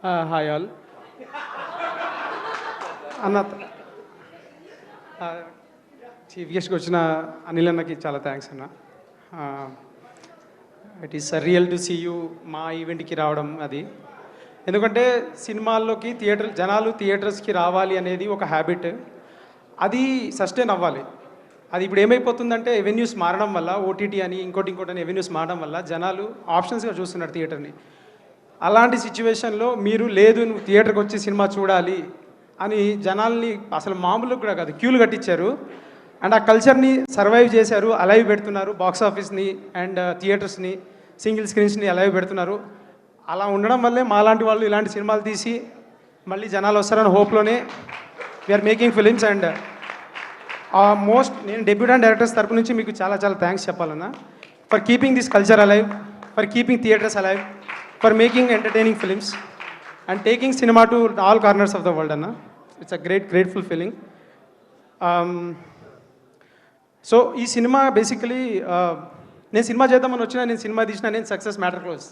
Hi all అన్న. Chief గెస్ట్కి వచ్చిన అనిల్ అన్నకి చాలా థ్యాంక్స్ అన్న. It is real to see you మా ఈవెంట్కి రావడం. అది ఎందుకంటే సినిమాల్లోకి జనాలు థియేటర్స్కి రావాలి అనేది ఒక హ్యాబిట్. అది సస్టైన్ అవ్వాలి. అది ఇప్పుడు ఏమైపోతుందంటే ఎవెన్యూస్ మారడం వల్ల, ఓటీటీ అని ఇంకోటి అని ఎవెన్యూస్ మారడం వల్ల జనాలు ఆప్షన్స్గా చూస్తున్నారు థియేటర్ని. అలాంటి సిచ్యువేషన్లో మీరు లేదు నువ్వు థియేటర్కి వచ్చి సినిమా చూడాలి అని జనాల్ని అసలు మామూలుగా కూడా కాదు క్యూలు కట్టించారు. అండ్ ఆ కల్చర్ని సర్వైవ్ చేశారు, అలైవ్ పెడుతున్నారు. బాక్స్ ఆఫీస్ని అండ్ థియేటర్స్ని, సింగిల్ స్క్రీన్స్ని అలైవ్ పెడుతున్నారు. అలా ఉండడం వల్లే మాలాంటి వాళ్ళు ఇలాంటి సినిమాలు తీసి మళ్ళీ జనాలు వస్తారని హోప్లోనే వీఆర్ మేకింగ్ ఫిలిమ్స్. అండ్ నేను డెబ్యూటెంట్ డైరెక్టర్స్ తరపు నుంచి మీకు చాలా చాలా థ్యాంక్స్ చెప్పాలన్నా, for keeping this culture alive, for keeping theatres alive, for making entertaining films and taking cinema to all corners of the world అన్న. It's a grateful feeling. So ఈ cinema basically నేను cinema చేద్దామని వచ్చినా, నేను cinema తీసినా, నేను success matter close.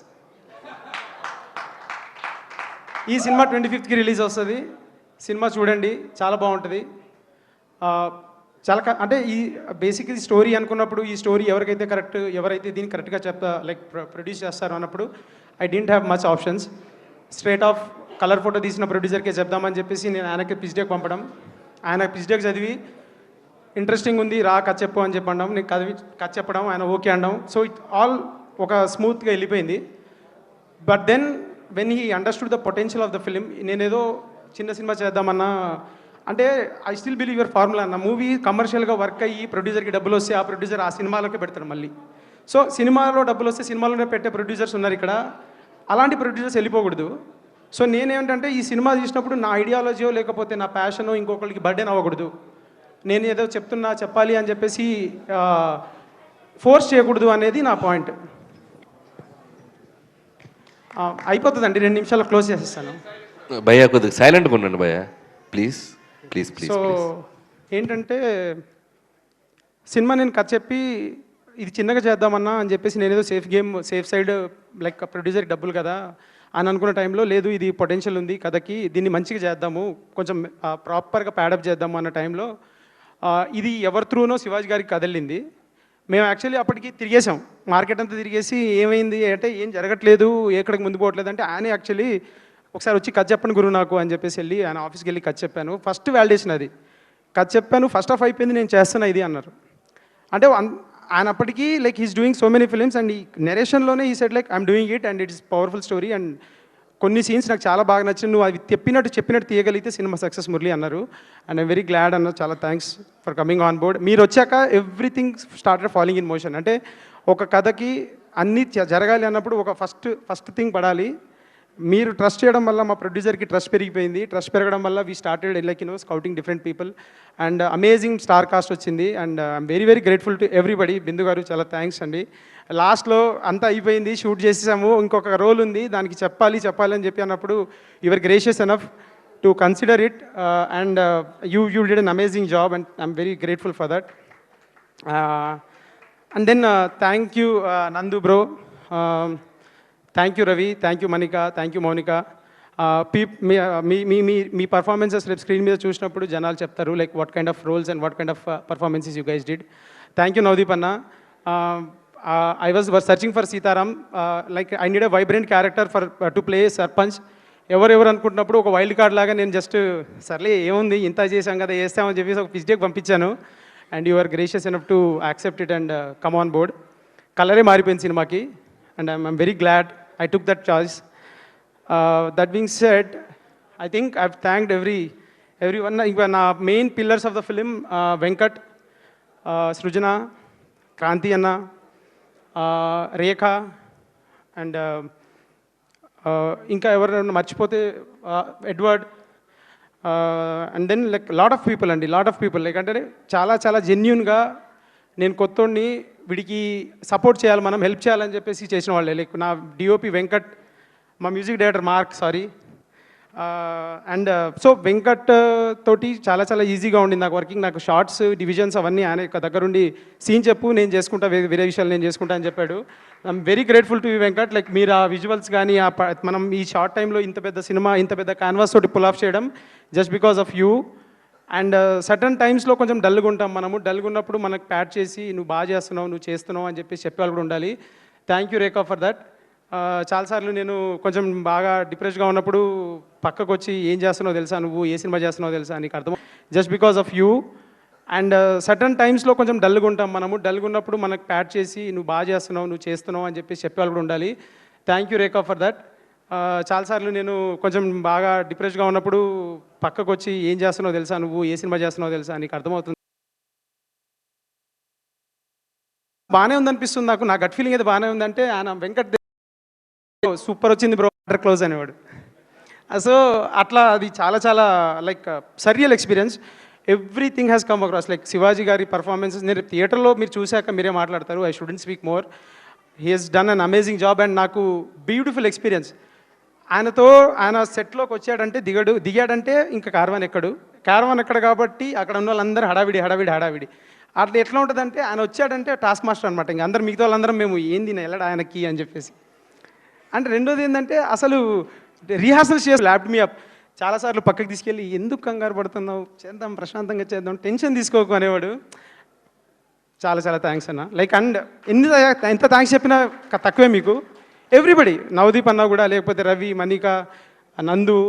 ఈ cinema 25th release వస్తుంది. సినిమా చూడండి, చాలా బాగుంటుంది. చాలా అంటే ఈ బేసిక్లీ స్టోరీ అనుకున్నప్పుడు ఈ స్టోరీ ఎవరైతే దీన్ని కరెక్ట్గా ప్రొడ్యూస్ చేస్తారో అన్నప్పుడు I didn't have much options. Straight of colour photo తీసిన ప్రొడ్యూసర్కే చెప్దామని చెప్పేసి నేను ఆయనకి పిచ్ పంపడం, ఆయన పిచ్ చదివి ఇంట్రెస్టింగ్ ఉంది రా కథ చెప్పు అని చెప్పడం, నేను కథ చెప్పడం, ఆయన ఓకే అనడం. సో ఇట్ ఆల్ ఒక స్మూత్గా వెళ్ళిపోయింది. But then when he understood the potential of the film, నేనేదో చిన్న సినిమా చేద్దామన్నా అంటే I still believe your formula అన్న. మూవీ కమర్షియల్గా వర్క్ అయ్యి ప్రొడ్యూసర్కి డబ్బులు వస్తే ఆ ప్రొడ్యూసర్ ఆ సినిమాలోకి పెడతాడు మళ్ళీ. సో సినిమాలో డబ్బులు వస్తే సినిమాలోనే పెట్టే ప్రొడ్యూసర్స్ ఉన్నారు ఇక్కడ. అలాంటి ప్రొడ్యూసర్స్ వెళ్ళిపోకూడదు. సో నేనేంటంటే ఈ సినిమా తీసినప్పుడు నా ఐడియాలజీయో లేకపోతే నా ప్యాషనో ఇంకొకరికి బర్డెన్ అవ్వకూడదు. నేను ఏదో చెప్పాలి అని చెప్పేసి ఫోర్స్ చేయకూడదు అనేది నా పాయింట్. అయిపోతుందండి, 2 నిమిషాలు క్లోజ్ చేసేస్తాను. భయ్యా కొద్దిగా సైలెంట్గా ఉండండి భయ్యా, ప్లీజ్ ప్లీజ్ ప్లీజ్. సో ఏంటంటే సినిమా నేను కథ చెప్పి ఇది చిన్నగా చేద్దామన్నా అని చెప్పేసి నేనేదో సేఫ్ సైడ్ ప్రొడ్యూసర్కి డబ్బులు కదా అని అనుకున్న టైంలో లేదు ఇది పొటెన్షియల్ ఉంది కథకి, దీన్ని మంచిగా చేద్దాము, కొంచెం ప్రాపర్గా ప్యాడప్ చేద్దాము అన్న టైంలో ఇది ఎవరి త్రూనో శివాజీ గారికి కదిలింది. మేము యాక్చువల్లీ అప్పటికి తిరిగేసాం, మార్కెట్ అంతా తిరిగేసి ఏమైంది అంటే ఏం జరగట్లేదు, ఎక్కడికి ముందు పోవట్లేదు అంటే ఆయన యాక్చువల్లీ ఒకసారి వచ్చి కథ చెప్పండి గురువు నాకు అని చెప్పేసి వెళ్ళి ఆయన ఆఫీస్కి వెళ్ళి కథ చెప్పాను. ఫస్ట్ వ్యాలిడేషన్ అది. కథ చెప్పాను, ఫస్ట్ హాఫ్ అయిపోయింది, నేను చేస్తున్నా ఇది అన్నారు. అంటే ఆయన అప్పటికి he's doing so many films and ఈ నెరేషన్లోనే ఈ said I'm doing it and it is powerful story and కొన్ని సీన్స్ నాకు చాలా బాగా నచ్చింది, నువ్వు అవి చెప్పినట్టు తీయగలిగితే సినిమా సక్సెస్ మురళి అన్నారు. అండ్ ఐమ్ వెరీ గ్లాడ్ అన్న, చాలా thanks for coming on board. మీరు వచ్చాక everything started following in motion. అంటే ఒక కథకి అన్నీ జరగాలి అన్నప్పుడు ఒక ఫస్ట్ థింగ్ పడాలి. మీరు ట్రస్ట్ చేయడం వల్ల మా ప్రొడ్యూసర్కి ట్రస్ట్ పెరిగిపోయింది. ట్రస్ట్ పెరగడం వల్ల we started scouting different people and amazing star cast వచ్చింది. And I'm very grateful to everybody. Bindu garu చాలా థ్యాంక్స్ అండి. లాస్ట్లో అంతా అయిపోయింది, షూట్ చేసేసాము, ఇంకొక రోల్ ఉంది, దానికి చెప్పాలి అని చెప్పి అన్నప్పుడు your gracious enough to consider it and you did an amazing job and I'm very grateful for that. And then thank you Nandu bro, thank you Ravi, thank you Manika, thank you Mounika. మీ performances రేపు screen మీద చూసినప్పుడు జనాలు చెప్తారు what kind of roles and what kind of performances you guys did. Thank you Navdeep అన్న. I was searching for Sitaram, I need a vibrant character to play Sarpanch. ఎవరెవరు అనుకుంటున్నప్పుడు ఒక వైల్డ్ కార్డ్ లాగా నేను జస్ట్ సర్లే ఏముంది ఇంత చేసాం కదా వేస్తామని చెప్పేసి ఒక పిచ్ డెక్ పంపించాను. And you are gracious enough to accept it and come on board. కలరే మారిపోయింది సినిమాకి and I'm very glad I took that choice. That being said I think I have thanked everyone. ఇంకా నా main pillars of the film Venkat, Srujana, Kranthi అన్న, Rekha and ఇంకా ఎవరైనా మర్చిపోతే Edward and then lot of people అండి, లాట్ ఆఫ్ పీపుల్ అంటే చాలా జెన్యున్గా నేను కొత్తోడిని వీడికి సపోర్ట్ చేయాలి, మనం హెల్ప్ చేయాలని చెప్పేసి చేసిన వాళ్ళే. నా డిఓపి వెంకట్, మా music director mark, and so Venkat తోటి చాలా చాలా ఈజీగా ఉండింది నాకు వర్కింగ్. నాకు షార్ట్స్ డివిజన్స్ అవన్నీ ఆయన యొక్క దగ్గరుండి సీన్ చెప్పు నేను చేసుకుంటా, వేరే విషయాలు నేను చేసుకుంటా అని చెప్పాడు. I'm very grateful to you Venkat. Like మీరు ఆ విజువల్స్ కానీ మనం ఈ షార్ట్ టైంలో ఇంత పెద్ద సినిమా ఇంత పెద్ద క్యాన్వాస్ తోటి పుల్ ఆఫ్ చేయడం just because of you. And certain టైమ్స్లో కొంచెం డల్గా ఉంటాం మనము. డల్గా ఉన్నప్పుడు మనకు ప్యాడ్ చేసి నువ్వు బాగా చేస్తున్నావు, నువ్వు చేస్తున్నావు అని చెప్పేసి చెప్పేవాళ్ళు కూడా ఉండాలి. Thank you Rekha for that. చాలాసార్లు నేను కొంచెం బాగా డిప్రెస్డ్గా ఉన్నప్పుడు పక్కకు వచ్చి ఏం చేస్తున్నావు తెలుసా, నువ్వు ఏ సినిమా చేస్తున్నావు తెలుసా, నీకు అర్థం just because of you. And certain టైమ్స్లో కొంచెం డల్గా ఉంటాం మనము. డల్గా ఉన్నప్పుడు మనకు ప్యాడ్ చేసి నువ్వు బాగా చేస్తున్నావు, నువ్వు చేస్తున్నావు అని చెప్పేసి చెప్పేవాళ్ళు కూడా ఉండాలి. Thank you Rekha for that. చాలాసార్లు నేను కొంచెం బాగా డిప్రెస్డ్గా ఉన్నప్పుడు పక్కకు వచ్చి ఏం చేస్తున్నావు తెలుసా, నువ్వు ఏ సినిమా చేస్తున్నావు తెలుసా, నీకు అర్థమవుతుంది. బాగానే ఉందనిపిస్తుంది నాకు. నా గట్ ఫీలింగ్ అయితే బాగానే ఉందంటే ఆయన వెంకట్ సూపర్ వచ్చింది బ్రో క్లోజ్ అనేవాడు. సో అట్లా అది చాలా చాలా like surreal experience. Everything has come across. Like Shivaji గారి పర్ఫార్మెన్సెస్ నేను థియేటర్లో మీరు చూశాక మీరే మాట్లాడతారు. I shouldn't speak more. He has done an amazing job and నాకు బ్యూటిఫుల్ ఎక్స్పీరియన్స్. ఆయన సెట్లోకి వచ్చాడంటే దిగాడంటే ఇంకా కార్వాన్ ఎక్కడు కాబట్టి అక్కడ ఉన్న వాళ్ళందరూ హడావిడి. అట్లా ఎట్లా ఉంటుందంటే ఆయన వచ్చాడంటే టాస్క్ మాస్టర్ అనమాట. ఇంకా అందరు మిగతా వాళ్ళందరం మేము ఏంది వెళ్ళడా ఆయనకి అని చెప్పేసి. అంటే రెండోది ఏంటంటే అసలు రిహార్సల్స్ చేసి ల్యాప్డ్ మీ అప్. చాలాసార్లు పక్కకి తీసుకెళ్ళి ఎందుకు కంగారు పడుతున్నావు, చేద్దాం ప్రశాంతంగా చేద్దాం, టెన్షన్ తీసుకోకు అనేవాడు. చాలా చాలా థ్యాంక్స్ అన్న. లైక్ అండ్ ఎంత థ్యాంక్స్ చెప్పినా తక్కువే మీకు. ఎవ్రీబడి, నవదీప్ అన్న కూడా, లేకపోతే Ravi, Manika, Nandu,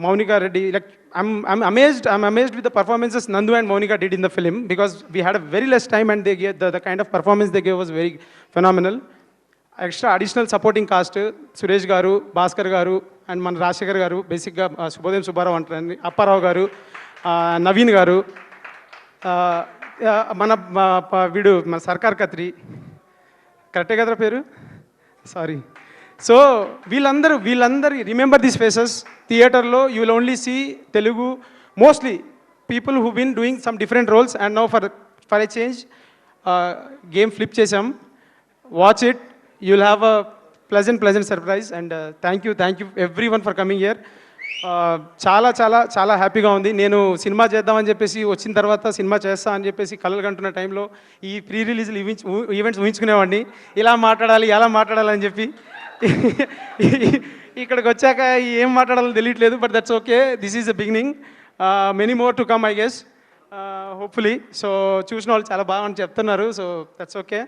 Mounika Reddy. Like I'm amazed with the performances Nandu and Monica did in the film because we had a very less time and they gave the kind of performance they gave was very phenomenal. Extra additional supporting cast, Suresh garu, Bhaskar garu and మన రాజశేఖర్ గారు, బేసిక్గా శుభోదయం సుబ్బారావు అంటారండి, అప్పారావు గారు, నవీన్ గారు, మన వీడు మన సర్కార్ కత్రి, కరెక్టే కదరా పేరు, సారీ. సో వీళ్ళందరూ రిమెంబర్ దీస్ ఫేసెస్. థియేటర్లో you will only see Telugu mostly people who been doing some different roles and now for a change game flip చేసాం. Watch it, you will have a pleasant surprise. And thank you everyone for coming here. చాలా చాలా చాలా హ్యాపీగా ఉంది. నేను cinema చేద్దామని చెప్పేసి వచ్చిన తర్వాత సినిమా చేస్తా అని చెప్పేసి కలలు కంటున్న టైంలో ఈ ప్రీ రిలీజ్లు ఈవెంట్స్ ఊహించుకునేవాడిని, ఇలా మాట్లాడాలి ఎలా మాట్లాడాలని చెప్పి. ఇక్కడికి వచ్చాక ఏం మాట్లాడాలో తెలియట్లేదు. But that's okay, this is the beginning. Many more to come I guess, hopefully. So చూసిన వాళ్ళు చాలా బాగా అని చెప్తున్నారు. So that's okay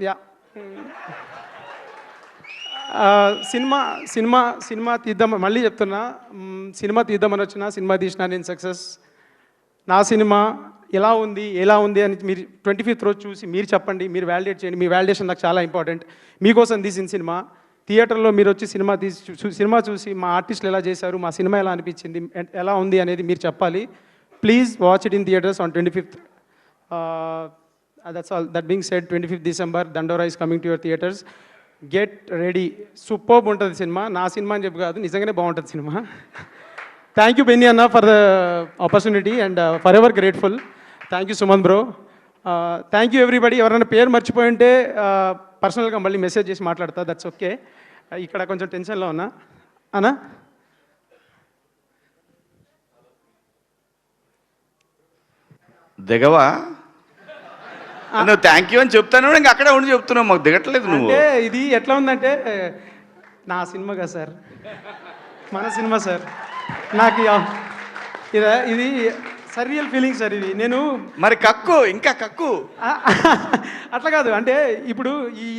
yeah. Cinema తీద్దాం, మళ్ళీ చెప్తున్నా, సినిమా తీద్దామని వచ్చిన సినిమా తీసిన నేను సక్సెస్. నా సినిమా ఎలా ఉంది అని మీరు 25th రోజు చూసి మీరు చెప్పండి, మీరు వ్యాలిడేట్ చేయండి. మీ వ్యాలిడేషన్ నాకు చాలా ఇంపార్టెంట్. మీకోసం తీసిన సినిమా. థియేటర్లో మీరు వచ్చి సినిమా చూసి మా ఆర్టిస్టులు ఎలా చేశారు, మా సినిమా ఎలా అనిపించింది, ఎలా ఉంది అనేది మీరు చెప్పాలి. Please watch it in theatres on 25th. That's all. That being said, 25th December దండోరా is coming to your theatres. Get ready. Superb ఉంటుంది సినిమా. నా సినిమా అని చెప్పి కాదు, నిజంగానే బాగుంటుంది సినిమా. థ్యాంక్ యూ బెన్నీ అన్న for the opportunity and for ever grateful. Thank you Suman bro. Thank you everybody. ఎవరైనా పేరు మర్చిపోయి ఉంటే పర్సనల్గా మళ్ళీ మెసేజ్ చేసి మాట్లాడతా, దట్స్ ఓకే. ఇక్కడ కొంచెం టెన్షన్లో ఉన్నా అన్నా. దిగవా? నువ్వు థ్యాంక్ యూ అని చెప్తాను, ఇంకా అక్కడే ఉండి చెప్తున్నావు, మాకు దిగట్లేదు నువ్వు. అంటే ఇది ఎట్లా ఉందంటే నా సినిమా కదా సార్, మన సినిమా సార్. నాకు ఇది సరియల్ ఫీలింగ్ సార్. ఇది నేను మరి ఇంకా కక్కు అట్లా కాదు. అంటే ఇప్పుడు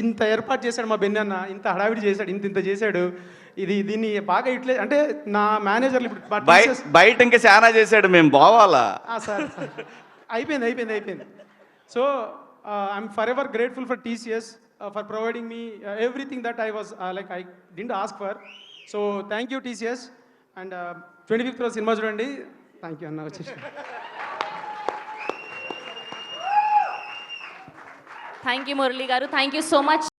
ఇంత ఏర్పాటు చేశాడు మా బెన్ని అన్న, ఇంత హడావిడి చేశాడు, ఇంత చేశాడు. దీన్ని బాగా ఇట్లే అంటే నా మేనేజర్లు ఇప్పుడు బయట ఇంకా చాలా చేశాడు, మేము పోవాలా సార్. అయిపోయింది. So I'm for ever grateful for TCS for providing me everything that I was like I didn't ask for. So thank you TCS. And 25th రోజు సినిమా చూడండి. థ్యాంక్ యూ అన్న వచ్చేసి. థ్యాంక్ యూ మురళి గారు, thank you so much.